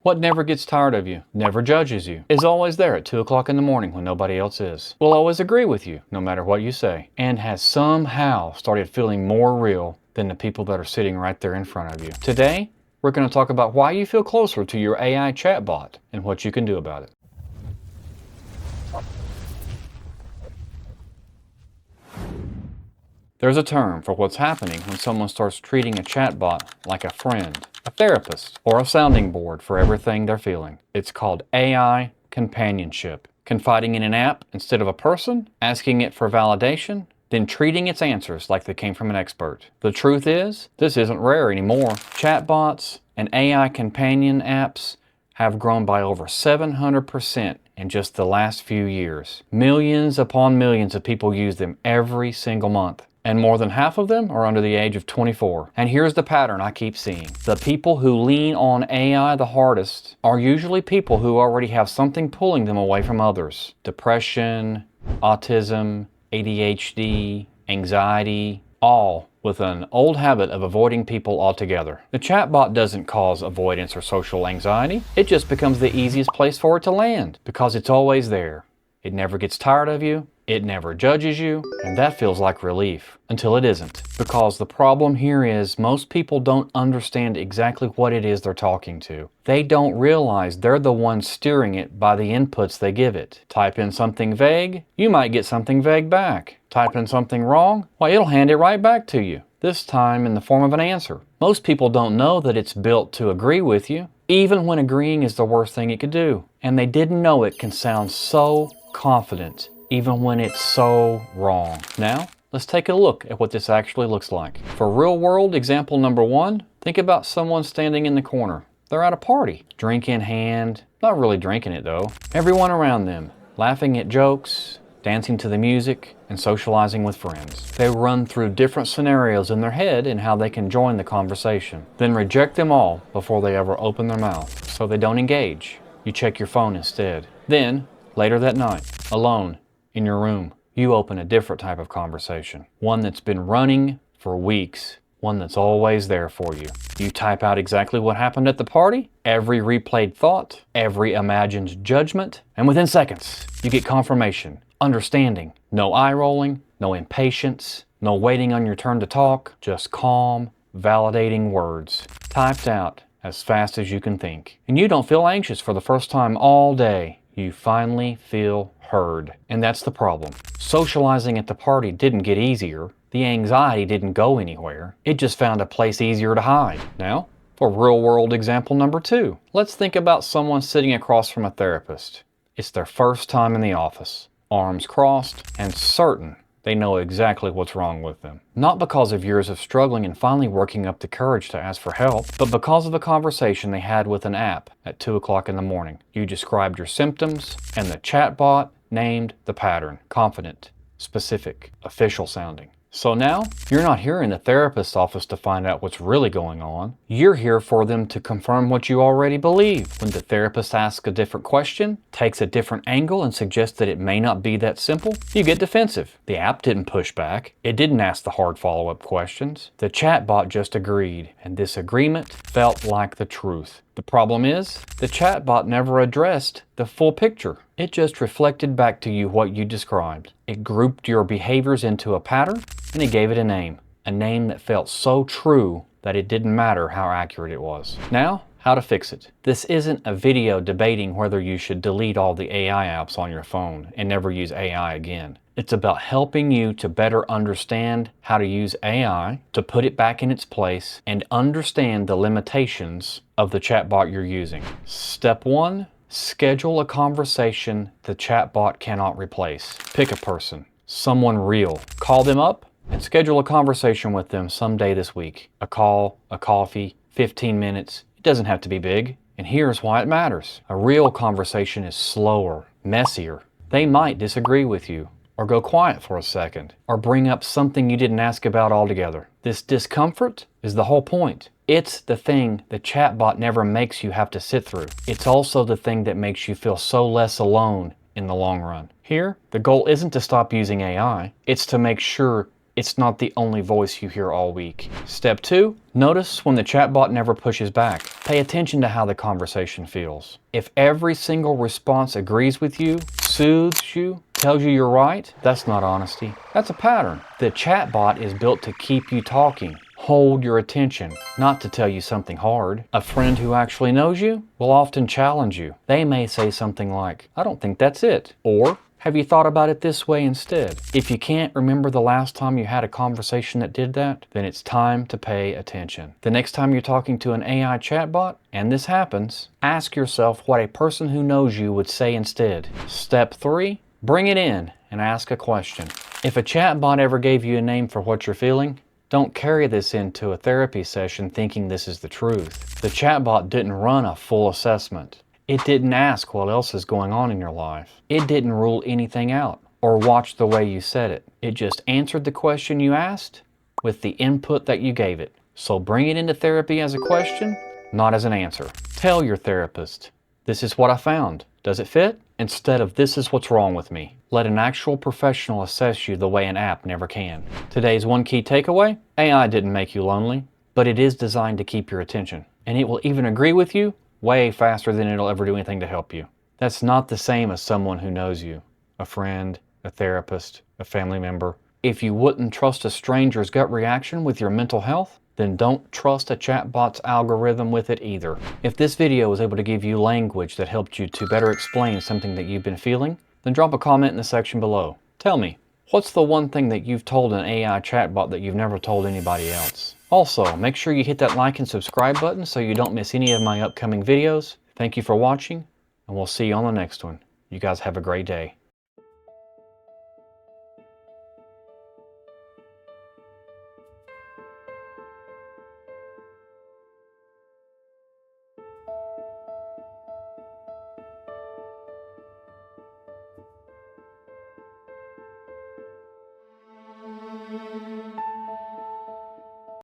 What never gets tired of you, never judges you, is always there at 2 o'clock in the morning when nobody else is, will always agree with you no matter what you say, and has somehow started feeling more real than the people that are sitting right there in front of you. Today, we're going to talk about why you feel closer to your AI chatbot and what you can do about it. There's a term for what's happening when someone starts treating a chatbot like a friend, a therapist, or a sounding board for everything they're feeling. It's called AI companionship. Confiding in an app instead of a person, asking it for validation, then treating its answers like they came from an expert. The truth is, this isn't rare anymore. Chatbots and AI companion apps have grown by over 700% in just the last few years. Millions upon millions of people use them every single month. And more than half of them are under the age of 24. And here's the pattern I keep seeing. The people who lean on AI the hardest are usually people who already have something pulling them away from others. Depression, autism, ADHD, anxiety, all with an old habit of avoiding people altogether. The chatbot doesn't cause avoidance or social anxiety. It just becomes the easiest place for it to land because it's always there. It never gets tired of you. It never judges you, and that feels like relief, until it isn't. Because the problem here is most people don't understand exactly what it is they're talking to. They don't realize they're the ones steering it by the inputs they give it. Type in something vague, you might get something vague back. Type in something wrong, well, it'll hand it right back to you, this time in the form of an answer. Most people don't know that it's built to agree with you, even when agreeing is the worst thing it could do. And they didn't know it can sound so confident, even when it's so wrong. Now, let's take a look at what this actually looks like. For real world example number one, think about someone standing in the corner. They're at a party, drink in hand, not really drinking it though. Everyone around them, laughing at jokes, dancing to the music, and socializing with friends. They run through different scenarios in their head and how they can join the conversation, then reject them all before they ever open their mouth, so they don't engage. You check your phone instead. Then, later that night, alone, in your room, you open a different type of conversation. One that's been running for weeks. One that's always there for you. You type out exactly what happened at the party, every replayed thought, every imagined judgment, and within seconds, you get confirmation, understanding. No eye rolling, no impatience, no waiting on your turn to talk, just calm, validating words, typed out as fast as you can think. And you don't feel anxious for the first time all day. You finally feel heard. And that's the problem. Socializing at the party didn't get easier. The anxiety didn't go anywhere. It just found a place easier to hide. Now, for real world example number two, let's think about someone sitting across from a therapist. It's their first time in the office, arms crossed, and certain they know exactly what's wrong with them. Not because of years of struggling and finally working up the courage to ask for help, but because of the conversation they had with an app at 2 o'clock in the morning. You described your symptoms, and the chatbot named the pattern. Confident, specific, official sounding. So now, you're not here in the therapist's office to find out what's really going on. You're here for them to confirm what you already believe. When the therapist asks a different question, takes a different angle, and suggests that it may not be that simple, you get defensive. The app didn't push back. It didn't ask the hard follow-up questions. The chatbot just agreed, and this agreement felt like the truth. The problem is, the chatbot never addressed the full picture. It just reflected back to you what you described. It grouped your behaviors into a pattern, and it gave it a name that felt so true that it didn't matter how accurate it was. Now, how to fix it. This isn't a video debating whether you should delete all the AI apps on your phone and never use AI again. It's about helping you to better understand how to use AI, to put it back in its place, and understand the limitations of the chatbot you're using. Step one, schedule a conversation the chatbot cannot replace. Pick a person, someone real. Call them up and schedule a conversation with them someday this week. A call, a coffee, 15 minutes. It doesn't have to be big. And here's why it matters. A real conversation is slower, messier. They might disagree with you, or go quiet for a second, or bring up something you didn't ask about altogether. This discomfort is the whole point. It's the thing the chatbot never makes you have to sit through. It's also the thing that makes you feel so less alone in the long run. Here, the goal isn't to stop using AI. It's to make sure It's not the only voice you hear all week. Step 2, notice when the chatbot never pushes back. Pay attention to how the conversation feels. If every single response agrees with you, soothes you, tells you you're right, that's not honesty. That's a pattern. The chatbot is built to keep you talking, hold your attention, not to tell you something hard. A friend who actually knows you will often challenge you. They may say something like, "I don't think that's it," or "Have you thought about it this way instead?" If you can't remember the last time you had a conversation that did that, then it's time to pay attention. The next time you're talking to an AI chatbot, and this happens, ask yourself what a person who knows you would say instead. Step 3, bring it in and ask a question. If a chatbot ever gave you a name for what you're feeling, don't carry this into a therapy session thinking this is the truth. The chatbot didn't run a full assessment. It didn't ask what else is going on in your life. It didn't rule anything out or watch the way you said it. It just answered the question you asked with the input that you gave it. So bring it into therapy as a question, not as an answer. Tell your therapist, "This is what I found. Does it fit?" instead of "This is what's wrong with me." Let an actual professional assess you the way an app never can. Today's one key takeaway: AI didn't make you lonely, but it is designed to keep your attention. And it will even agree with you way faster than it'll ever do anything to help you. That's not the same as someone who knows you, a friend, a therapist, a family member. If you wouldn't trust a stranger's gut reaction with your mental health, then don't trust a chatbot's algorithm with it either. If this video was able to give you language that helped you to better explain something that you've been feeling, then drop a comment in the section below. Tell me, what's the one thing that you've told an AI chatbot that you've never told anybody else? Also, make sure you hit that like and subscribe button so you don't miss any of my upcoming videos. Thank you for watching, and we'll see you on the next one. You guys have a great day.